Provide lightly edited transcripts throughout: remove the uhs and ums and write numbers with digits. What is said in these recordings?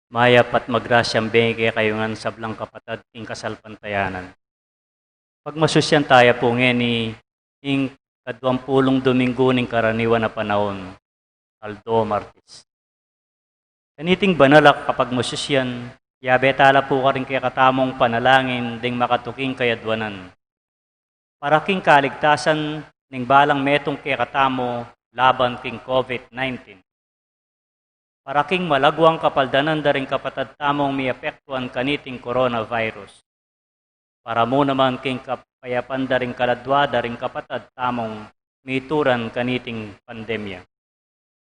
Mayap at magrasyang benge kayo ngan sablang kapatad ing kasalpantayanan. Pagmasusyan tayo po ni ing kadwampulong Domingo ning karaniwan na panahon, Aldo Martis. Kaniting banalak kapag masusyan, yabe tala po ka rin kaya katamong panalangin ding makatuking kayadwanan. Para king kaligtasan ning balang metong kaya katamo laban king COVID-19. Para king malagwang kapaldanan da rin kapatad tamong miapektuan kaniting coronavirus. Para mo naman king kapayapan da rin kaladwa da rin kapatad tamong mituran kaniting pandemya.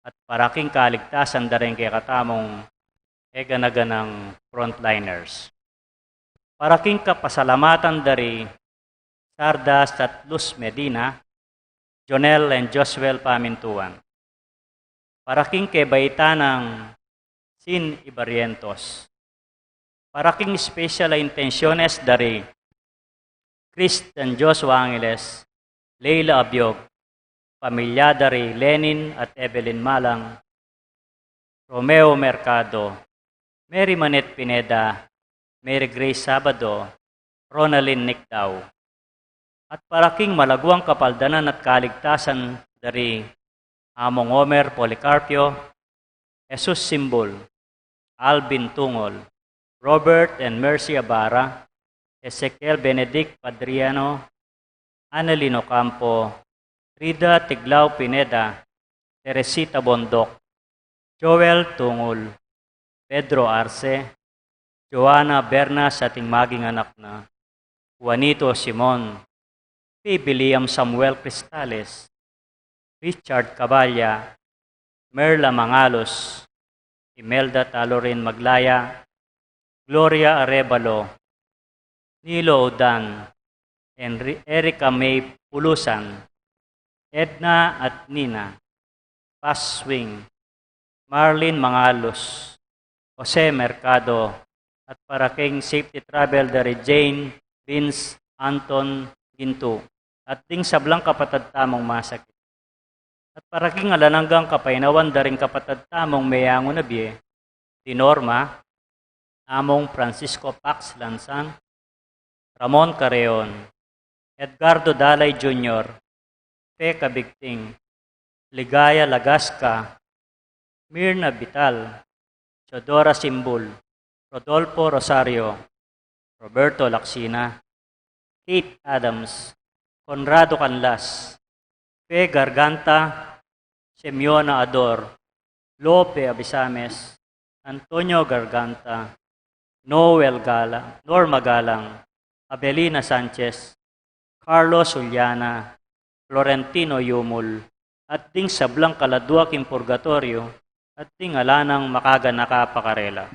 At para king kaligtasan da rin kaya katamong eganaganang frontliners. Para king kapasalamatan da rin Sardas at Luz Medina, Jonel and Josuel Pamintuan. Para king kebaita ng Sin Ibarrientos. Para king special intenciones dari Christian Joshua Angeles, Leila Abiog, pamilya dari Lenin at Evelyn Malang, Romeo Mercado, Mary Manet Pineda, Mary Grace Sabado, Ronalyn Nicdaw. At para king malagwang kapaldanan at kaligtasan dari Among Omer Policarpio, Jesus Simbol, Alvin Tungol, Robert and Mercy Abara, Ezekiel Benedict Padriano, Annalyn Ocampo, Rida Tiglao Pineda, Teresita Bondok, Joel Tungol, Pedro Arce, Joanna Bernas ating maging anak na, Juanito Simon, P. William Samuel Cristales, Richard Caballa, Merla Mangalos, Imelda Talorin Maglaya, Gloria Arevalo, Nilo Odan, Erica May Pulusan, Edna at Nina, Paswing, Marlene Mangalos, Jose Mercado, at para king safety travel dari Jane, Vince, Anton, Ginto, at ding sablang kapatad tamong masakit. At para king alananggang kapainawan daring kapatad tamong mayango na biye, di Norma, among Francisco Pax Lansan, Ramon Careon, Edgardo Dalay Jr., Fe Cabigting, Ligaya Lagasca, Mirna Vital, Chodora Simbul, Rodolfo Rosario, Roberto Laksina, Kate Adams, Conrado Canlas, Fe Garganta, Simeona Ador, Lope Abisames, Antonio Garganta, Norma Galang, Abelina Sanchez, Carlos Uliana, Florentino Yumul, at ding sablang kaladwak in purgatorio, at ding alanang makaganaka pakarela.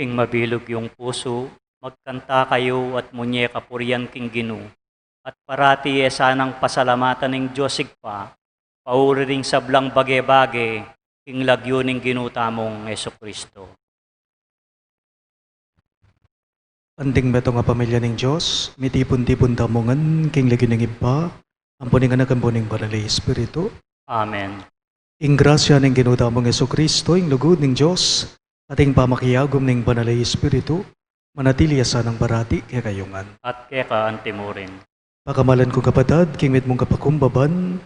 King mabilog yung puso, magkanta kayo at munye kapurian king Ginu. At parati sanang pasalamatan ng Diyos sigpa, pauri ring sablang bage-bage, king lagyo ning ginutamong Yeso Kristo. Anding beto nga pamilya ng Diyos, mitipon-tipon tamongan, king lagi ng iba, ang puning anak ang puning banal na Espiritu. Amen. Ing grasya ng ginutamong Yeso Kristo, ing lugod ng Diyos, ating pamakiyagom ng banal na Espiritu, manatili asa ng barati kaya kayungan. At keka antimurin. Pakamalan ko kapatad, king mit mong kapakumbaban,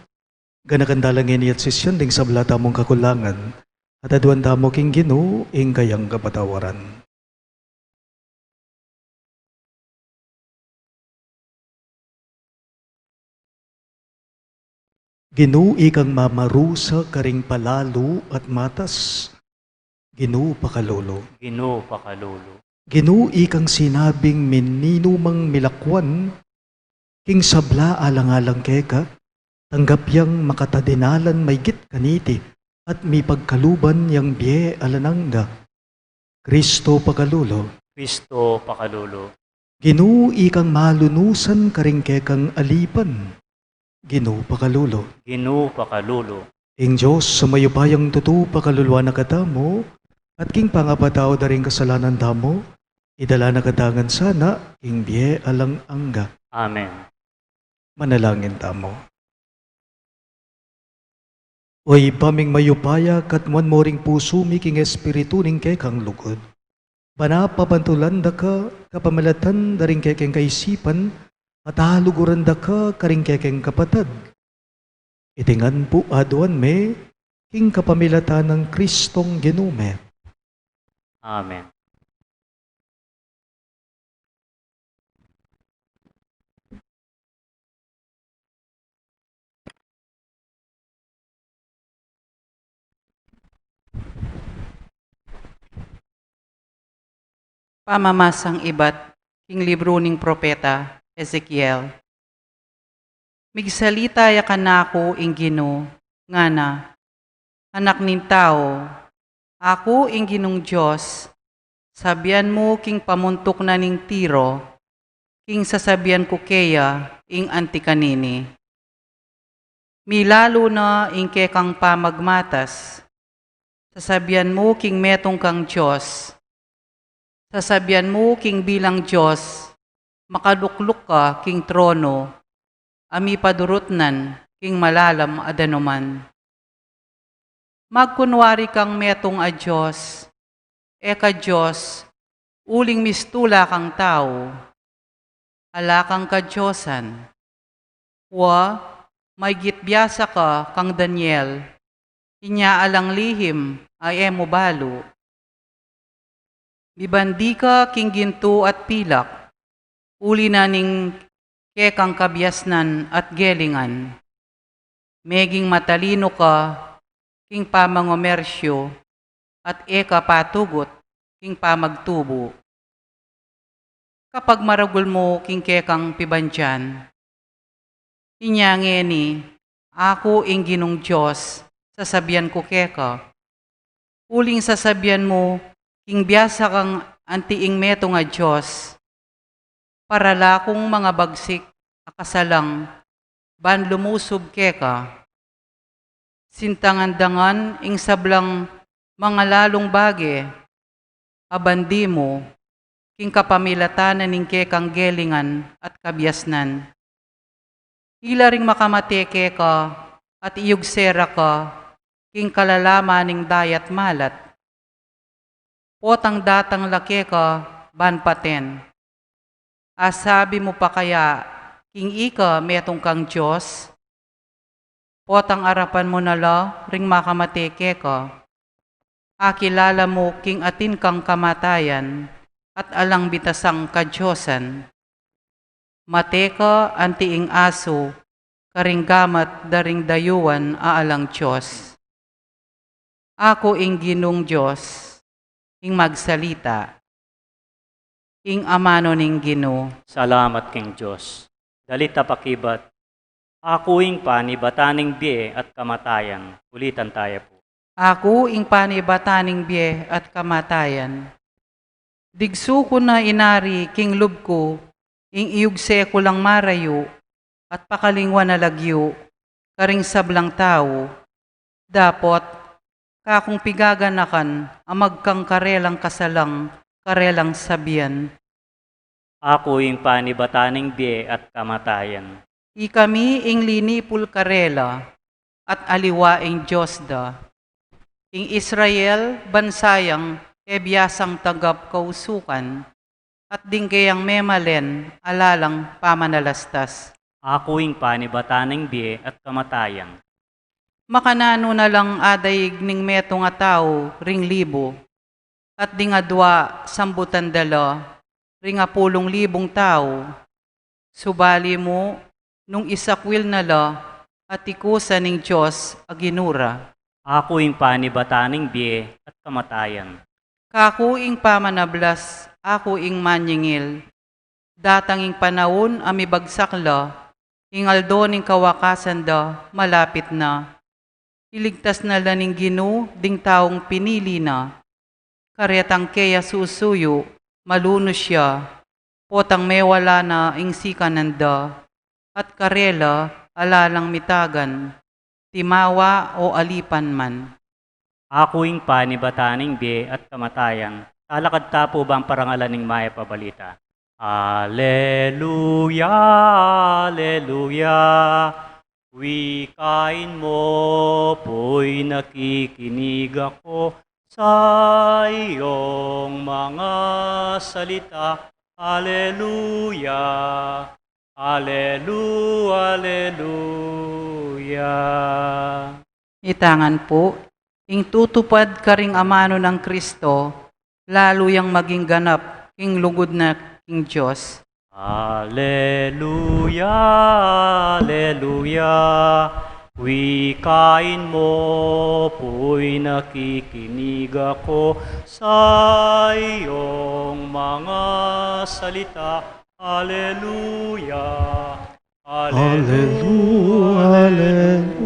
ganakandalangin iyat sisyan ding sablata mong kakulangan, at aduan tamo king Ginu, ing kayang kapatawaran. Ginu ikang mamarusa karing palalo at matas. Ginu pakalolo. Ginu pakalulu. Ginu ikang sinabing mininumang milakwan. King sabla alang-alang keka. Tanggap yang makatadinalan may git kaniti. At mi pagkaluban yang biye alanangga. Kristo pakalolo. Kristo pakalulu. Ginu ikang malunusan karing kekang alipan. Ginu pakalolo. Ginu pakalulu. Ing Diyos, sa mayupayang tutu pakaluluwa na katamo, at king pangapatao da rin kasalanan tamo, idala na katangan sana, ing biye alang angga. Amen. Manalangin tamo. Oy, paming mayupaya, katmuan mo ring puso, miking espiritu ning kekang lugod. Panapapantulan da ka, kapamalatan da rin kekeng kaisipan, at haluguran da ka karing kekeng kapatad. Itingan po aduan me, king kapamilatan ng Kristong Ginume. Amen. Pamamasang ibat, king libro ning propeta Ezekiel. Migsalita ya kanako ing Gino, ngana, anak nin tao, ako ing Ginong Diyos, sabian mo king pamuntok na ning Tiro, king sasabian ko keya ing antikanini. Milalo na ing kekang pamagmatas, sasabian mo king metong kang Diyos, sasabian mo king bilang Diyos, makalukluk ka king trono, ami padurutnan king malalam adanuman. Magkunwari kang metong a Diyos, eka Diyos, uling mistula kang tao, ala kang kadyosan. Wa, may gitbyasa ka kang Daniel, inya alang lihim ay emo balo. Bibandi ka king ginto at pilak, uli na ning kekang kabyasnan at gelingan. Meging matalino ka, king pamangomersyo, at eka patugot, king pamagtubo. Kapag maragul mo king kekang pibandyan, inyangeni, ako ing Ginong Diyos, sasabihan ko keka. Uling sasabihan mo, king biyasa kang antiing meto nga Diyos, para lakong mga bagsik akasalang, ban lumusob keka. Sintangandangan ing sablang mga lalong bage, abandi mo, king kapamilatanan ning kekang gelingan at kabyasnan. Ila ring makamate keka at iyugsera ka, king kalalama ning dayat malat. Potang datang laki ka, banpaten. Asabi mo pa kaya, king ika metong kang Diyos? Potang arapan mo na la, ring makamateke ka. Akilala mo, king atin kang kamatayan, at alang bitasang kadyosan. Mateka antiing aso, karing gamat daring dayuan aalang Diyos. Ako ing Ginong Diyos, ing magsalita, ing amano ning Gino. Salamat king Diyos. Dalita pakibat, ako ing panibataning biye at kamatayan. Ulitan tayo po. Ako ing panibataning biye at kamatayan. Digso ko na inari king lub ko, ing iyug seko lang marayo, at pakalingwa na lagyo, karing sablang tao. Dapot, kakong pigaganakan, amag kang karelang kasalang, karelang sabian. Ako ing panibataning biye at kamatayan. Ikami ing linipul karela, at aliwa ing Diyos da. Ing Israel, bansayang, ebyasang tagap kausukan, at dingkayang memalen, alalang pamanalastas. Ako ing panibataning biye at kamatayan. Makanano na lang adayig ning metong nga tao, ring libo, at di nga dua, sambutan dala, ring 10,000 tao. Subali mo, nung isakwil na la, at ikusa ning Diyos aginura. Ako ing panibataning biye at kamatayan. Kaku ing pamanablas, ako ing manyingil. Datanging panahon amibagsak la, ingaldo ning kawakasan da, malapit na. Iligtas na laning Gino, ding taong pinili na. Karetang keya susuyo, maluno siya. Potang mewala na ing sikananda. At karela, alalang mitagan. Timawa o alipan man. Ako ing panibataning biye at kamatayan. Talakad tapo ba ang parangalan ng Maya Pabalita? Alleluia, Alleluia. Wikain mo, po'y nakikinig ako sa iyong mga salita. Alleluia, Alleluia, Alleluia. Itangan po, ing tutupad karing amano ng Kristo, lalo yang maging ganap, king lugod na king Diyos. Alleluia, Alleluia. Wikain mo, po'y nakikinig ako sa iyong mga salita. Alleluia, Hallelujah, Hallelujah.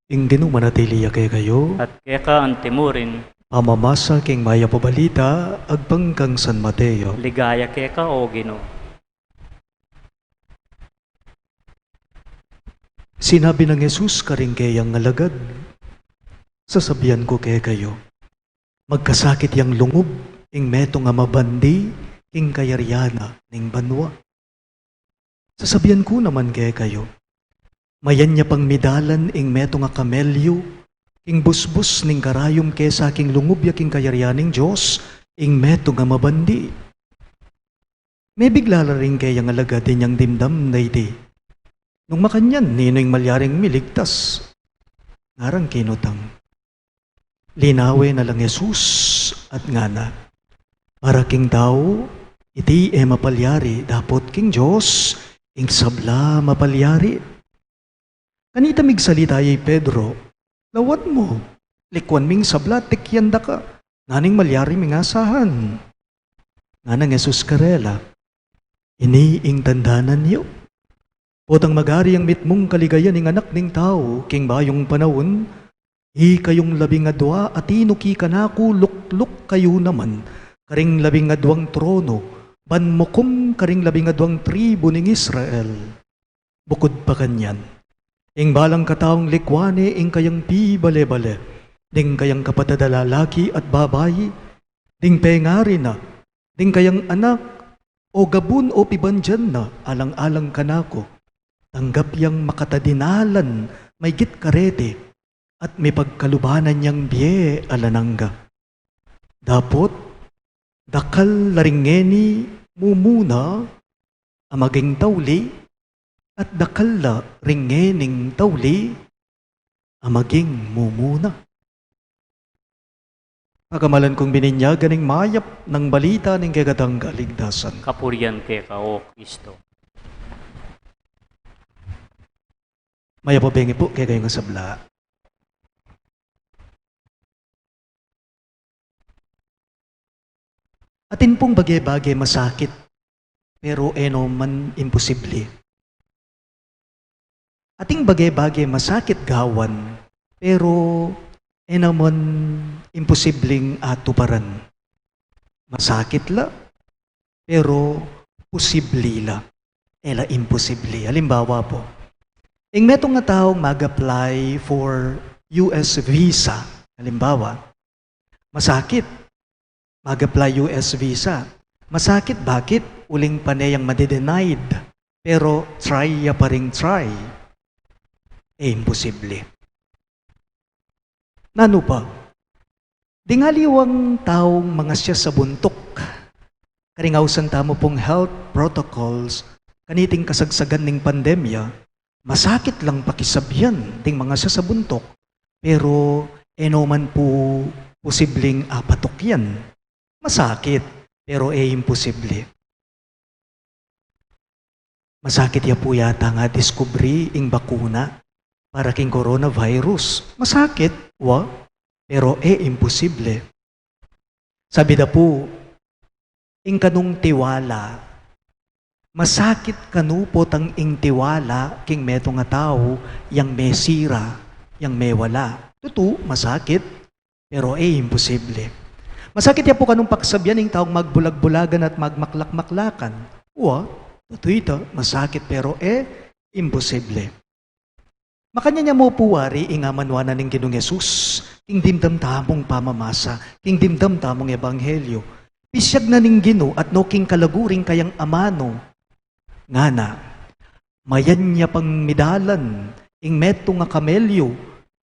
Ing Ginoo manatili kayo, At keka ang timurin, pamamasa king Maya Pabalita, agpangkang San Mateo. ligaya keka o Ginoo. Sinabi ng Jesus karing kayang ngalagad, sasabihan ko kayo, magkasakit yang lungub, ing meto nga mabandi, ing kayaryana, ning banwa. Sasabihan ko naman kayo, mayan niya pang midalan, ing meto nga kamelyo, ing busbus ning karayom kesa king lungub ya king kayaryaning Diyos, ing meto nga mabandi. May bigla rin kayang alagad din yang dimdam na iti. Nung makanyan, nino yung malyaring miligtas. Ngarang kinutang. Linawe na lang Jesus at ngana. Para king tao, iti mapalyari, dapot king Diyos, ing sabla mapalyari. Kanita migsalita ay Pedro, lawat mo, likwan ming sabla, tikyanda ka, naning malyari ming asahan. Nganang Jesus karela, ini ing tandanan niyo. Potang magari ang mitmong kaligayan ng anak ning tao, king bayong panahon, kayong 12 at inuki kanako lukluk kayo naman, karing 12 trono, banmokum karing 12 tribo ning Israel. Bukod pa kanyan, ing balang kataong likwane, ing kayang pibale-bale, ding kayang kapatadalalaki at babayi, ding pengari na, ding kayang anak, o gabun o pibandyan na, alang-alang kanako. Tanggap yang makatadinalan, may git karete, at may pagkalubanan niyang biye alanangga. Dapot, dakal laringeni mumuna, amaging tawli, at dakal la ringening tawli, amaging mumuna. Pagamalan kong bininyagan ng mayap ng balita ng kagatang kaligtasan. Kapurian keka o Kristo. Maya po bengi po kaya kayong sabla. Atin pong bagay-bagay masakit, pero eno man imposible. Ating bagay-bagay masakit gawan, pero naman imposibleng atuparan. Masakit la, pero posible la. Ela imposible. Halimbawa po, ing metong nga taong mag-apply for US visa. Halimbawa, masakit. Mag-apply US visa. Masakit, bakit? Uling panayang madedenied. Pero try ya pa ring try. Imposible. Nano pa? Dingaliwang taong mga siya sa buntok. Karingausan tamo pong health protocols, kaniting kasagsagan ng pandemya, masakit lang pakisabyan ding mga siya sa buntok, pero man po posibleng apatok yan. Masakit, pero imposible. Masakit ya po yata nga diskubri ing bakuna para king coronavirus. Masakit, pero imposible. Sabi na po, ing kanong tiwala, masakit kanupot ang ing tiwala king meto nga tao, yang may sira, yang may wala. Tutu, masakit, pero imposible. Masakit ya po kanong paksabyan ing taong magbulag-bulagan at magmaklak-maklakan. Tutu ito, masakit pero imposible. Makanya niya mo puwari ingamanwanan ng Ginoong Yesus, king dimdam tamong pamamasa, king dimdam tamong ebanghelyo. Pisyag na ning Gino at no king kalaguring kayang amano. Ngana, mayan niya pang midalan, ing meto nga kamelyo,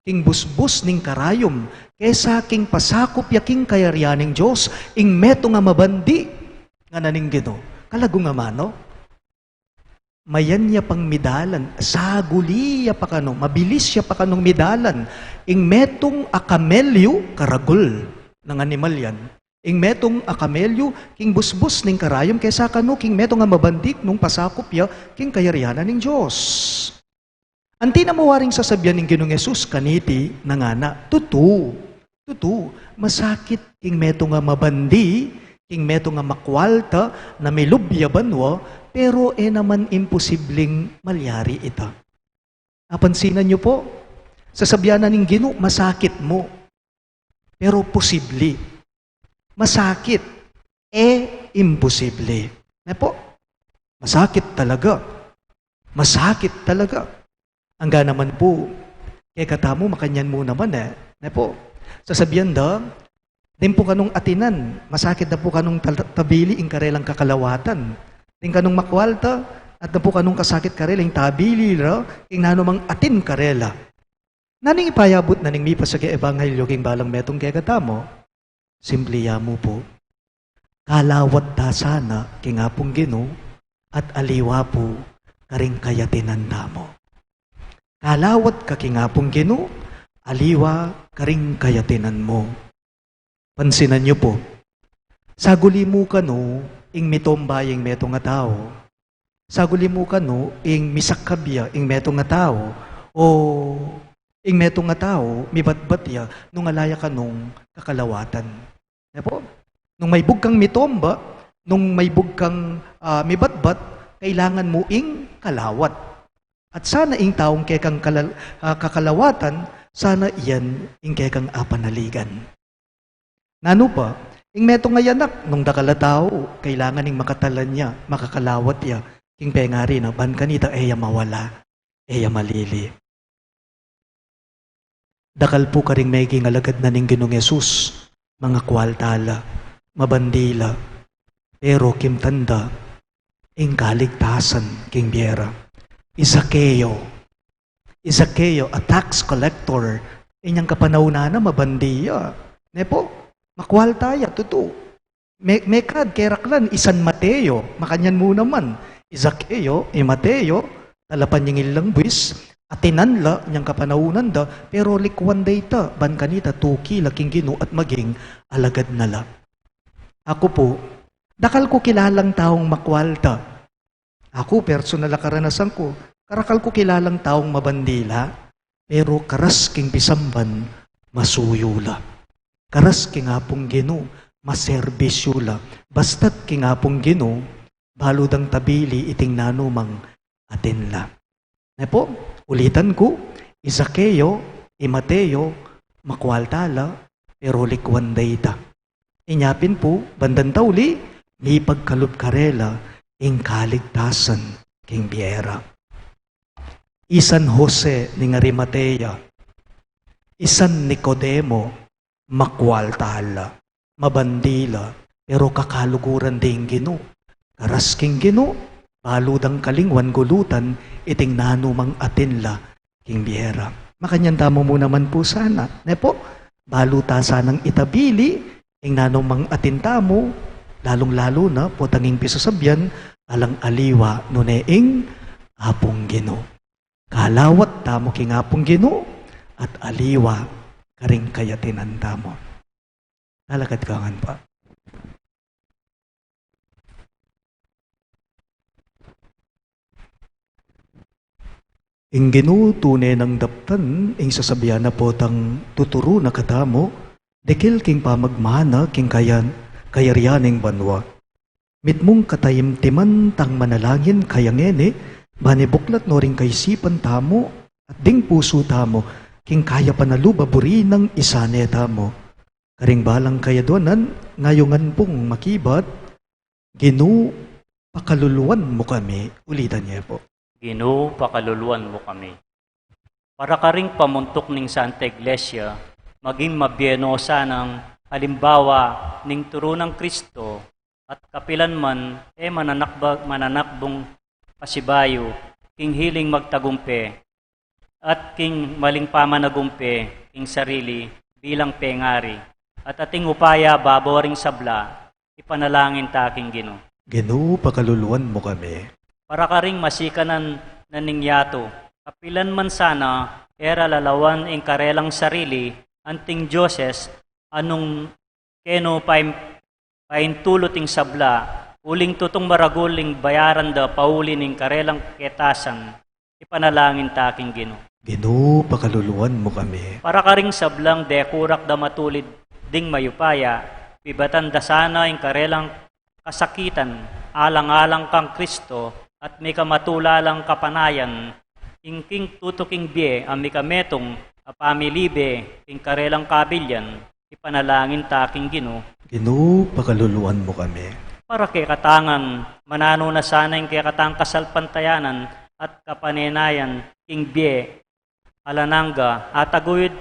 king busbus ning karayom, kesa king pasakop ya king kayaryaning Diyos, ing meto nga mabandi, nga naning Gino. Kalagung amano, mayan niya pang midalan, saguli ya pa kano, mabilis siya pa kanong midalan, ing metong akamelyo, karagol ng animal yan, ing metong akamelyo, king busbus ning karayom, kesa kano, king metong nga mabandik, nung pasakop ya, king kayaryanan ng Diyos. Anti na mawaring sasabyan ng Ginoong Yesus, kaniti, nangana, tutu, masakit, king metong nga mabandi, king metong nga makwalta, na may lubya banwa, pero naman imposibleng malyari ita. Napansinan niyo po, sasabyanan ng Ginoo, masakit mo, pero posible. Masakit, imposible. Na po, masakit talaga. Masakit talaga. Hangga naman po, kaya katamo, makanyan mo naman Na po, sasabyan da, din po kanong atinan, masakit na po kanong tabili, ing karelang kakalawatan. Din kanong makwalta, at na po kanong kasakit karelang tabili, ing nanumang atin karela. Naning ipayabot na ning mipas sa ebanghelyo, king balang metong kaya katamo, simple mo po, kalawat da sana, king apong Ginoo, at aliwa po, karing kayatinan mo. Kalawat ka king apong Ginoo, aliwa, karing kayatinan mo. Pansinan niyo po, saguli mo kano, ing mitombaying meto nga tao. Saguli mo kano, ing misakabya, ing meto nga tao. O, ing meto nga tao, mibatbatya, nung alaya ka nung kakalawatan. Po? Nung may bugkang mitomba, nung may bugkang mibatbat, kailangan mo ing kalawat. At sana ing taong kekang kakalawatan, sana iyan ing kekang apanaligan. Nano pa, ing meto nga yanak, nung dakala tao, kailangan ing makatalan niya, makakalawat niya, king pengari na, ban kanita, mawala, malili. Dakal po karing may gingalagad na ning Ginoong Yesus, mga kwaltala, mabandila, pero kimtanda, ing kaligtasan, king biera. Isakeo, a tax collector, inyang kapanauna na mabandiya. Nepo, makwaltaya, tuto. Mekad, keraklan, isan Mateo, makanyan mo naman. Isakeo, Mateo, talapan niyang ilang buwis, atinanla niyang kapanaunan da, pero likwan data, ban kanita, tuki, laking Ginoo at maging alagad nala. Ako po, dakal ko kilalang taong makwalta. Ako, personal na karanasan ko, karakal ko kilalang taong mabandila, pero karas king pisamban, masuyula. Karas king apong Ginoo, maserbisyula. Basta't king apong Ginoo, baludang tabili iting nanumang atinla. Na po, ulitan ko, Isakeo, Mateo, makwaltala, pero likwan dayta. Inyapin po, bandan tauli, may pagkalup karela, ing kaligtasan, king biyera. Isan Jose ni Arimatea, isan Nicodemo, makwaltala, mabandila, pero kakaluguran ding Gino. Karas king Gino, paludang kalingwan gulutan, iting nanumang atinla, king biyera. Makanyan tamo mo naman po sana. Ne po, baluta sanang itabili, ing nanumang atintamo, lalong-lalo na po tanging pisasabyan, alang aliwa nuneing apong Gino. Kalawat tamo king apong Gino, at aliwa karing kayatinan tamo. Nalakad kangan pa. Ing Gino tunay ng daptan, ing sasabihan na po tang tuturo na katamo, dekil king pamagmana king kayarianing banwa. Mitmong katayimtiman tang manalangin kayangene, manibuklat no ring kaisipan tamo, at ding puso tamo, king kaya panalubaburi ng isane tamo. Karing balang kaya donan, ngayongan pong makibat, Gino, pakaluluan mo kami, ulitan niya po. Ginoo, pakaluluan mo kami. Para ka ring pamuntok ning Santa Iglesia, maging mabienosa ng halimbawa ning turo ng Kristo at kapilan man mananakbong pasibayo, king hiling magtagumpe at king maling pamanagumpe king sarili bilang pengari at ating upaya babawaring sabla, ipanalangin ta king Ginoo. Gino, pakaluluan mo kami. Para ka ring masikanan na ningyato, kapilan man sana, era lalawan ing karelang sarili, anting Diyoses, anong keno paintulot ing sabla, uling tutong maraguling bayaran da pauli ning karelang ketasan, ipanalangin taking Ginoo. Gino, pakaluluan mo kami. Para ka ring sablang dekurak da matulid ding mayupaya, bibatan da sana ing karelang kasakitan, alang-alang kang Kristo, at may kamatulalang kapanayan, ingking tutuking bie, ang may kametong, apamilibe, ing karelang kabilyan, ipanalangin taking Ginoo. Gino, pakaluluan mo kami. Para kay katangan, manano na sana yung kay katang kasalpantayanan at kapanenayan, king bie, alananga, ataguyod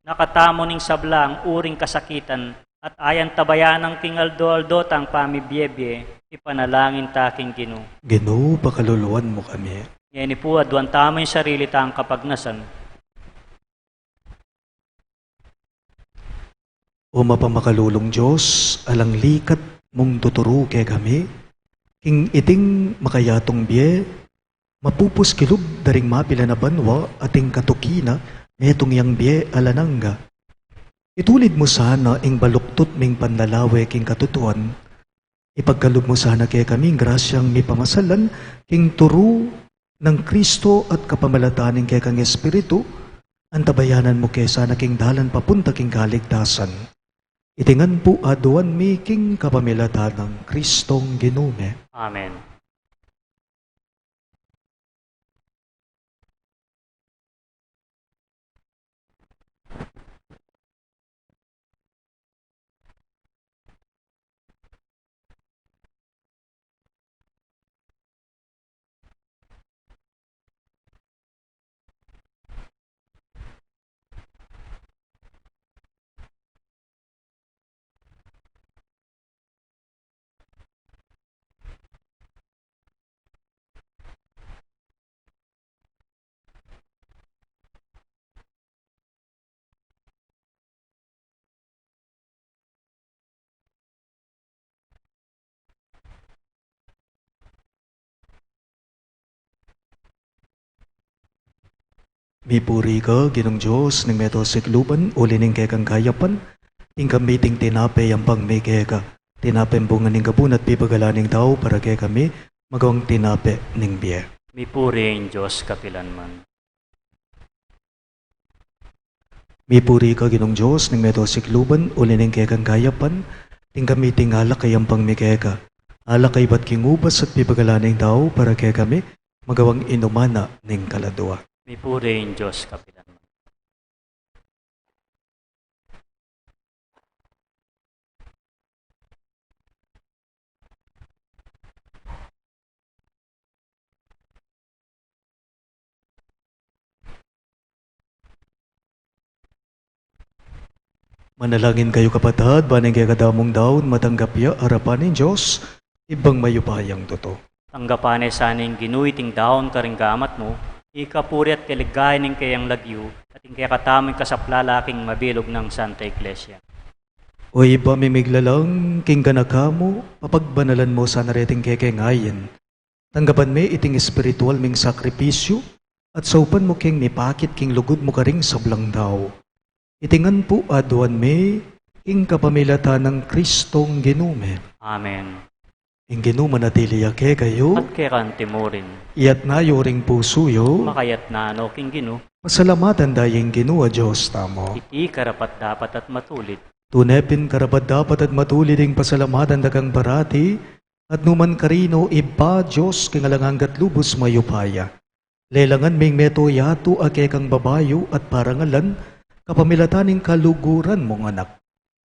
nakatamo ning sabla ang uring kasakitan, at ayan tabayan ng king aldo-aldo tang pamibiyebye, ipanalangin taking Ginoo. Gino, pakaluluan mo kami. Yan po, adwan tama yung sarili tang kapagnasan. O mapamakalulong Diyos, alang likat mong tuturo kay kami, king iting makayatong biye, mapupus kilub daring mapila na banwa, ating katukina, metong yang biye alananga. Itulid mo sana ing baluktot ming panlalawe king katutuan, ipagkalub mo sana kay kaming grasyang may pamasalan, king turo ng Kristo at kapamalataan kay kang Espiritu, ang tabayanan mo kay sana king dalan papunta king kaligtasan. Itingan po aduan mi king kapamilatan ng Kristong Ginume. Amen. Mipuri ka, ginong Diyos, ng meto sikluban, ulining kay kang kayapan, ing kamiting tinapay ang pang may kay ka. Tinapay bunga ning kabun at pipagalaning tao para kay kami, magawang tinapay ning biye. Mipuri ang Diyos kapilanman. Mipuri ka, ginong Diyos, ng meto sikluban, ulining kay kang kayapan, ing kamiting alak kay ang pang may kay ka. Alak kay ba't kingubas at pipagalaning tao para kay kami, magawang inumana ning kaladwa. Mipuri ang Diyos kapilanman. Manalangin kayo kapatid, baning kaya kadamong daon, matanggap ya, harapan ng Diyos, ibang mayupayang toto. Tanggapan saning ginuiting daon karinggamat mo, ikapuri at kaligay ng kayang lagyo, at yung kaya kataming kasaplalaking mabilog ng Santa Iglesia. O iba mimiglalang, king kanakamo, papagbanalan mo sa nareting kekengayin. Tanggapan me iting espiritual ming sakripisyo, at saupan mo king mipakit king lugod mo karing sablang daw. Itingan po aduan me, ing kapamilata ng Kristong ginume. Amen. Ing ginuman na tiliya ke kayo, At kaya kantimurin, iyat na yoring pusuyo, makayat na ano king ginu, pasalamatan dayeng ginua Diyos tamo. iti karapat dapat at matulit. Tunepin karapat dapat at matulid ing pasalamatan dagang barati, at numan karino iba Diyos kingalanganggat lubos mayupaya. Lelangan ming meto yato ake kang babayo at parangalan, kapamilataning kaluguran mong anak.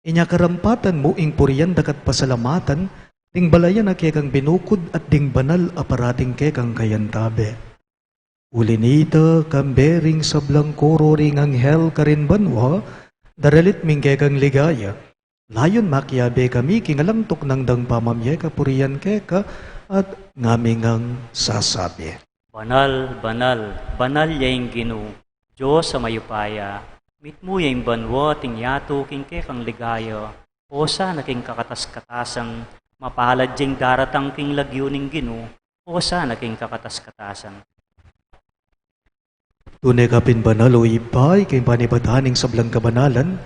Inya karampatan mo ing puriyan dakat pasalamatan, ting balayan ake kang binukod at ding banal aparating ke kang kayantabe. Ulinita kambering sablang koro ring anghel karin banwa, daralit ming ke kang ligaya. Layon makyabe kami kingalangtok ng dang pamamye kapuriyan ke ka at ngamingang sasabi. Banal, banal, banal yaing ginu, Diyos sa mayupaya, mitmo yaing banwa ting yato king kang ligaya, o sa naking kakatas-katasan, mapalad jing daratang king lagyo ning ginu, o sa naking kakatas-katasan. Tunay kapin banal o ipay kay panibataning sablang kabanalan,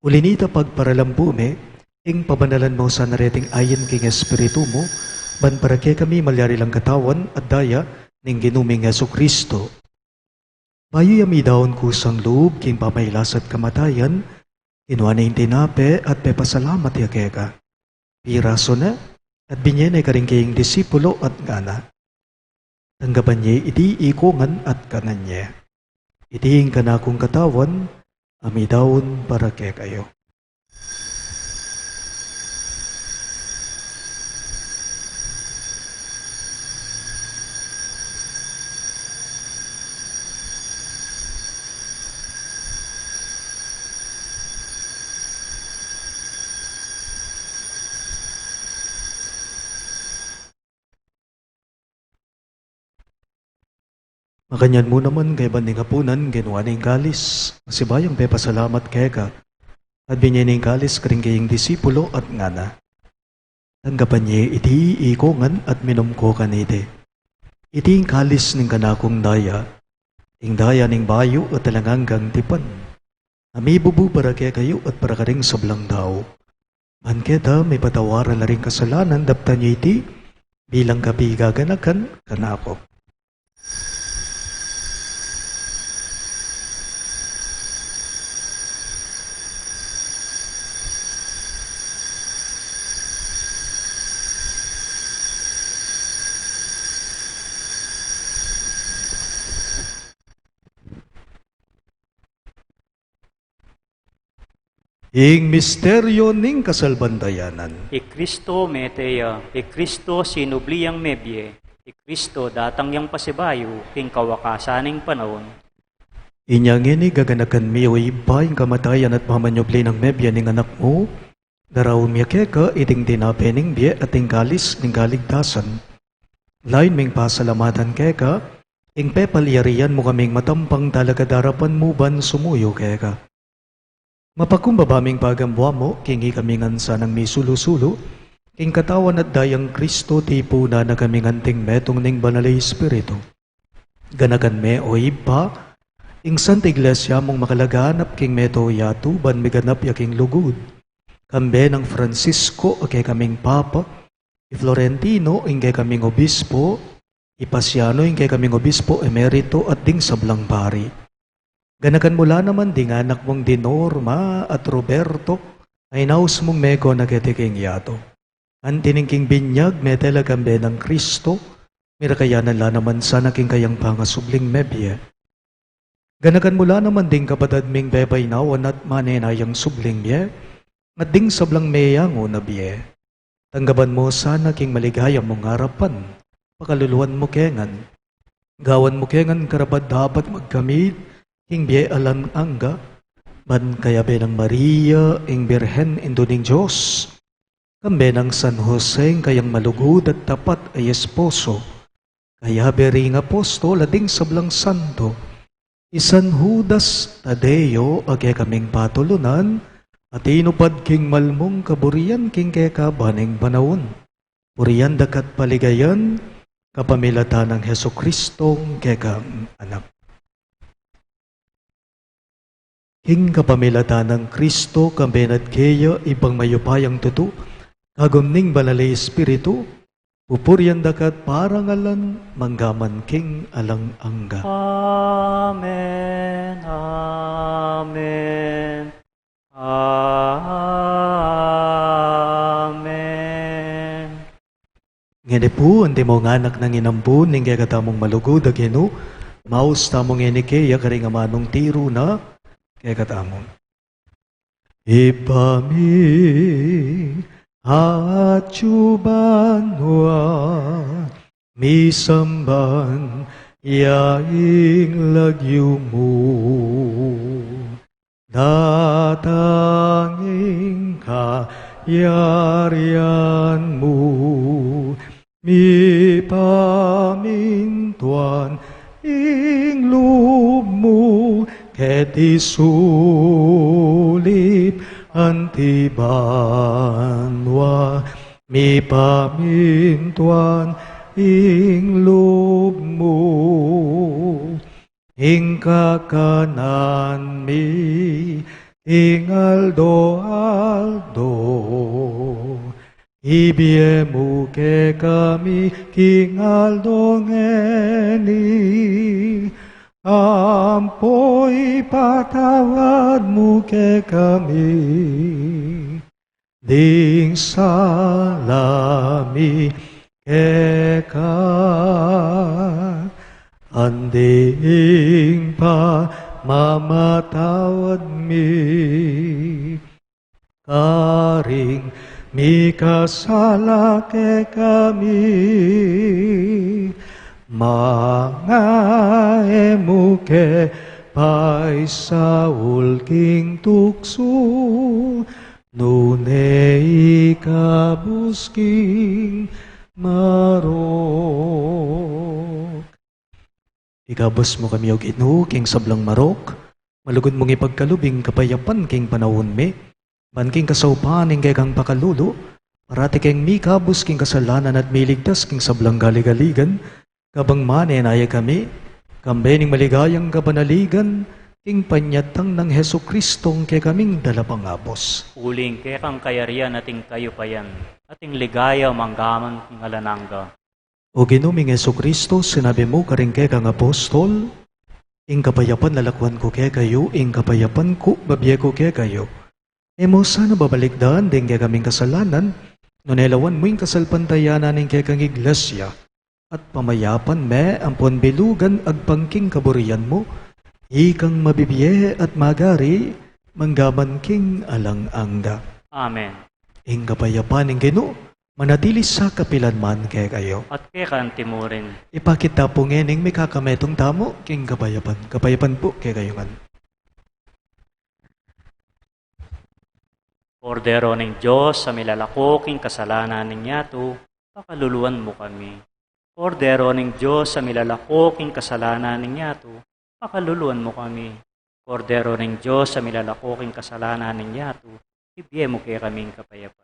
ulinita pagparalambume, ing pabanalan mo sa nareting ayin king espiritu mo, ban para kay kami malyari lang katawan at daya ning ginuming Yesu Kristo. Bayo yami daon kusang loob king pamaylasat kamatayan, kinuha na yung tinape at pepasalamat ya keka. Piraso na at binyene ka rin kayong disipulo at gana. Tanggapan niya iti ikungan at kanan niya. Itiing kanakong katawan, ami daon para kay kayo. Makanyan mo naman kay banding hapunan, ginawa ng kalis. Masibayang pe pasalamat kay ka. At binyaning kalis karing kayong disipulo at ngana. Tanggapan niya iti ikongan at minom ko kanite. Iti ang kalis ng kanakong daya. Ting daya ng bayo at talanganggang tipan. Amibubu para kay kayo at para karing sablang daw. Man keta may patawaran na rin kasalanan dapta niya iti bilang kapi gaganakan kanako. Ing misteryo ning kasalbandayanan. Kristo meteya, Kristo sinubliyang mebye, Kristo datang yang pasibayo, king kawakasaning panahon. Inyang ini gaganakan mi o iba yung kamatayan at mamanyobli ng mebya ning anak mo, daraw miyake ka iting tinape ning biye at ing kalis ning kaligtasan. Lain ming pasalamatan ke ka, ing pepaliyarian mo kaming matampang talaga darapan mo ban sumuyo ke ka. Mapakumbabaming pagamwa mo, kingi kamingan sanang misulusulo, king katawan at dayang Kristo tipo na nakaminganting metong ning banalay espiritu. Ganagan me o iba, ing Santa Iglesia mong makalaganap king meto yatu ban miganap yaking lugod. Kambe ng Francisco o kay kaming Papa, i Florentino ing kay kaming Obispo, i Pasiano ing kay kaming Obispo Emerito at ding sablang pari. Ganakan mula naman ding anak mong Dinorma at Roberto ay naus mong mego na ketiking yato. Antining king binyag metela kambe ng Kristo, mirakayanan la naman sa naking kayang pangasubling mebye. Ganakan mula naman ding kapatad ming bebay nawan at manenayang subling ye, at ding sablang meyango na biye. Tanggaban mo sa naking maligayang mong harapan, pakaluluan mo kengan. Gawan mo kengan karapat dapat magkamit, king biye alang angga, Ban kaya benang Maria, ing Birhen Indoning Diyos, kambe ng San Jose, kayang malugod at tapat ay esposo, kaya bering apostol ading sablang santo, isan Judas Tadeo, age kaming patulunan, at inupad king malmong kaburian king kekabaning banawon. Puriyan dakat paligayan, kapamilatan ng Heso Kristong kekang anak. King kapamilatan ng Kristo, kambenat keya, ibang mayupayang tutu, kagumning balalay espiritu, pupuryan dakat parangalan, manggaman king alang angga. Amen. Amen. Amen. Ngene po, andi mo nga anak ng inambun, ning kaya katamong malugod, agino, maus tamong enikeya, karing amanong tiro na, kaya katamong. Ipami at chubanwa, misamban, yaing lagyo mo. Datanging kayarian mo, mi pamintuan ing loob mo, ket isulip antibanwa, mi pamintuan ing loob mo. Ing kakanan mi, ing aldo, ibiemu ke kami, king aldo ngeni, ampoy patawad mo ke kami, ding salami ke anding pa mamatawad mi, karing mi kasala ke kami, mga emu ke paisaul king tukso, nunei kabusking marok. Ikabos mo kami og inu, king sablang marok, malugod mong ipagkalubing kapayapan king panahon me, man king kasaupahan ing kay kang pakalulo, parati king mikabos king kasalanan at miligtas king sablang galigaligan, kabang mane naya kami, kambe ning maligayang kapanaligan, king panyatang ng Heso Kristong kay kaming dalapangabos. Uling kaya kang kayarian ating kayupayan, ating ligaya manggaman king alanangga. O ginuming Heso Kristo, sinabi mo karing kay kang apostol, ing kapayapan lalakwan ko kay kayo, ing kapayapan ko babiye ko kay kayo. E mo sana babalikdan din kay kaming kasalanan, nunelawan mo ing kasalpantayanan ing kay kang iglesia, at pamayapan me ampon bilugan agpangking kaburian mo, ikang mabibiye at magari, manggaman king alang angga. Amen. Ing kapayapan ing Gino, manatili sa kapilan man kay kayo. At kaya kan timurin. Ipakita po ngening may kakametong tamo, king kapayapan. Kapayapan po kay kayo man. Kordero ng Diyos sa milalako king kasalanan ng yato, pakaluluan mo kami. Kordero ng Diyos sa milalako king kasalanan ng yato, pakaluluan mo kami. Kordero ng Diyos sa milalako king kasalanan ng yato, ibiye mo kaya kaming kapayapan.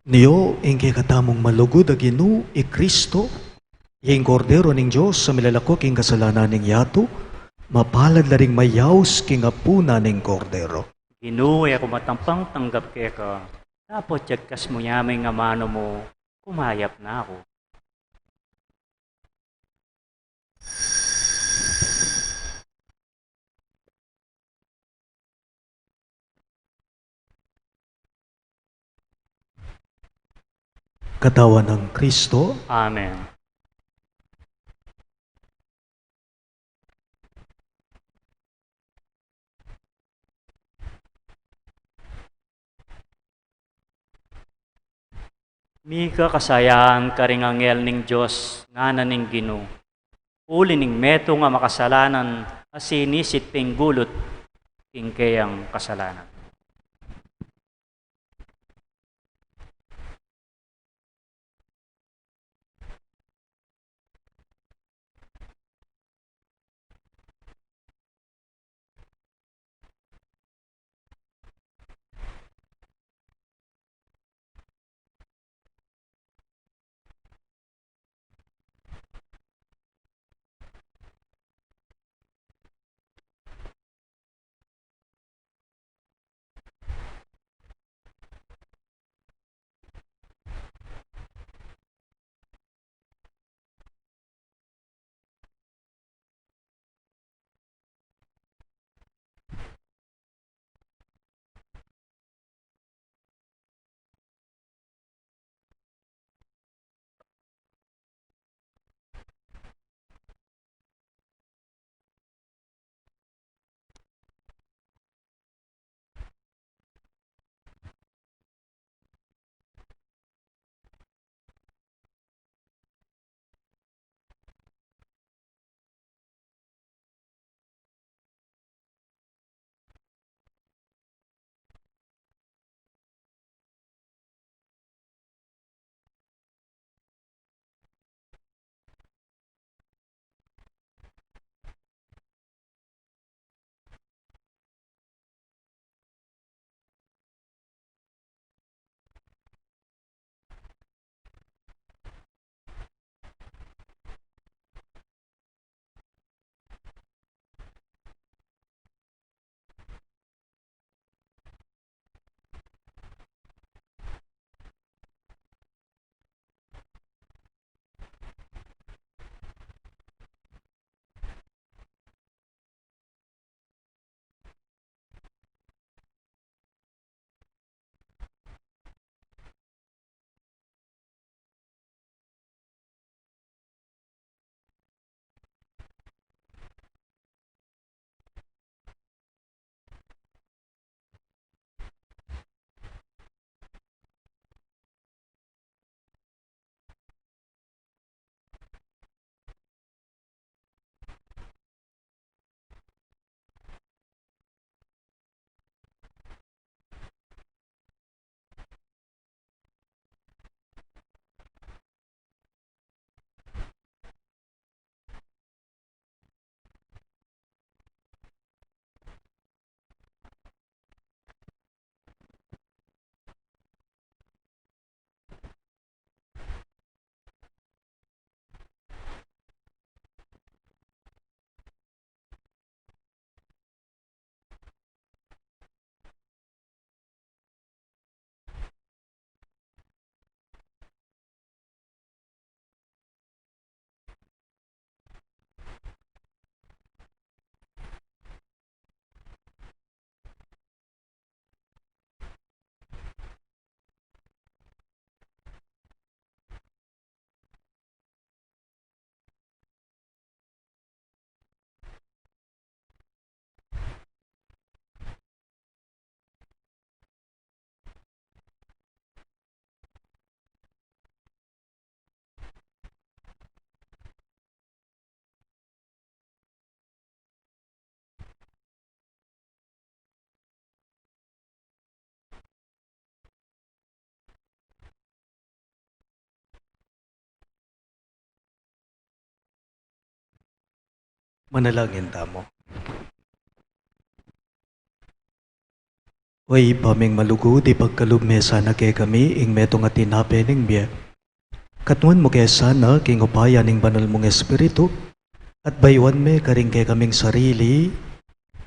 Niyo, ingkay katamong malugod aginu, Kristo, ing kordero ning Diyos sa milalako king kasalanan ning yato, mapalad laring mayaws king apuna ning kordero. Ginuwi ako matampang tanggap kaya ka, tapos yagkas mo yamay nga mano mo, kumayap na ako. Katawan ng Kristo, Amen. Mika kasayahan karingangel ning Diyos nga naning Ginoo. Uli ning meto nga makasalanan asinisit pinggulot kingkayang kasalanan. Manalangin tamo. Way paming malugod ipagkalubmesa na kay kami ing meto nga tinape ning biya. Katnuan mo kay sana king upaya ning banal mong espiritu at baywan me karing kay kaming sarili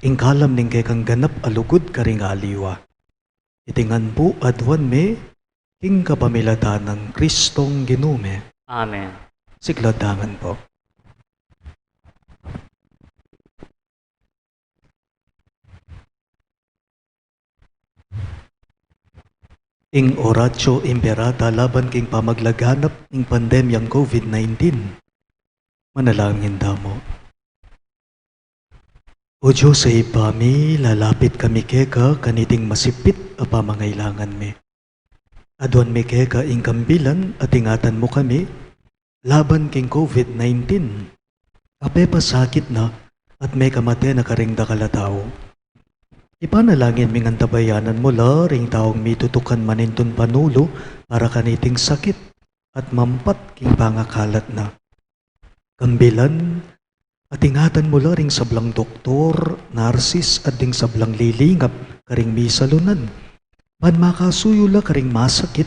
ing kalam ning kay kang ganap alugod karing aliwa. Itingan po adwan me king kapamilatan ng Kristong Ginume. Amen. Sigladangan po. Ing oratio imperata laban king pamaglaganap ing pandemyang COVID-19. Manalangin damo. O Diyos sa ipami, lalapit kami keka kaniting masipit a pamangailangan mi. Adwan mi keka ing kambilan at ingatan mo kami, laban king COVID-19. Ape pasakit na at may kamate na karing dakalataw. Ipanalangin ming antabayanan mo la ring taong mitutukan maninton panulo para kaniting sakit at mampat king pangakalat na. Kambilan at ingatan mo la ring sablang doktor, narsis at ding sablang lilingap karing misalunan. Pan makasuyo la karing masakit,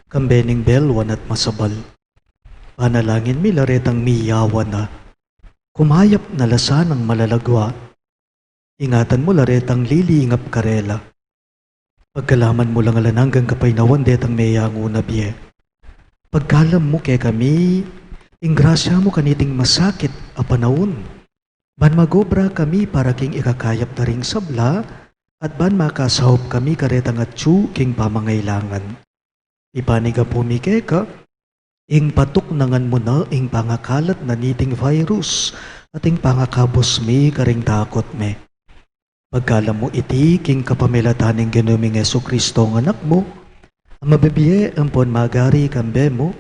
kambening belwan at masabal. Panalangin mi laretang miyawan na. Kumayap na lasan ang malalagwa. Ingatan mo laretang lilingap karela. Pagkalaman mo lang alananggang kapaynawan detang mayang unabye. Pagkalam mo kay kami, ingrasya mo kaniting masakit a panahon. Ban magobra kami para king ikakayap na ring sabla, at ban makasahop kami karetang at king pamangailangan. Ipaniga po mi keka, ing patok nangan mo na ing pangakalat na niting virus at ing pangakabos mi karing takot me. Pagkalam mo iti king kapamilataning ginuming Yesu Kristo ng anak mo, ang mabibiye ang pon magari kambe mo,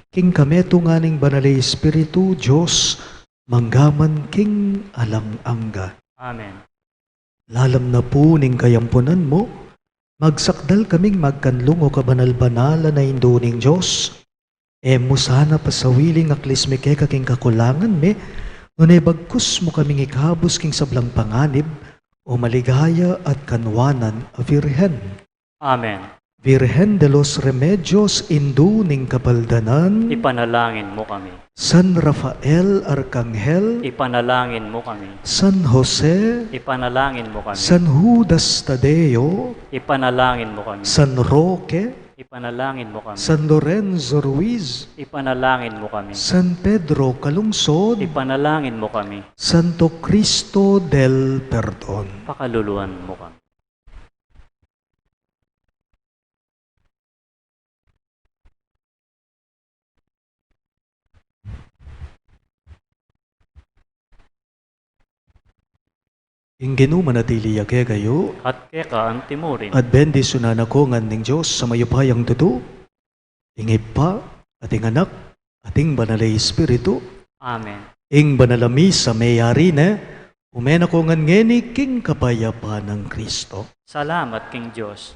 king kameto nga ning banalay Espiritu Diyos, manggaman king alang angga. Amen. Lalam na po ning kayampunan mo, magsakdal kaming magkanlong o kabanal-banala na induning Diyos. Mo sana pasawiling aklis mi kay kaking kakulangan me, ngunay bagkus mo kaming ikabos king sablang panganib, o maligaya at kanwanan a Virhen. Amen. Virhen de los Remedios induning kapaldanan, Ipanalangin mo kami. San Rafael Arcangel, Ipanalangin mo kami. San Jose, Ipanalangin mo kami. San Judas Tadeo, Ipanalangin mo kami. San Roque, Ipanalangin mo kami. San Lorenzo Ruiz, Ipanalangin mo kami. San Pedro Calungsod, Ipanalangin mo kami. Santo Cristo del Perdon. Pakaluluan mo kami. Ingenu manatili yake kayo, At keka ang timurin. at bendisyonan ako ning Diyos sa mayupayang dudu, ingip pa, ating anak, ating banalay Espiritu, Amen. ing banalami sa mayari na, umen ako ngan ngeni king kapayapaan ng Kristo. Salamat King Diyos.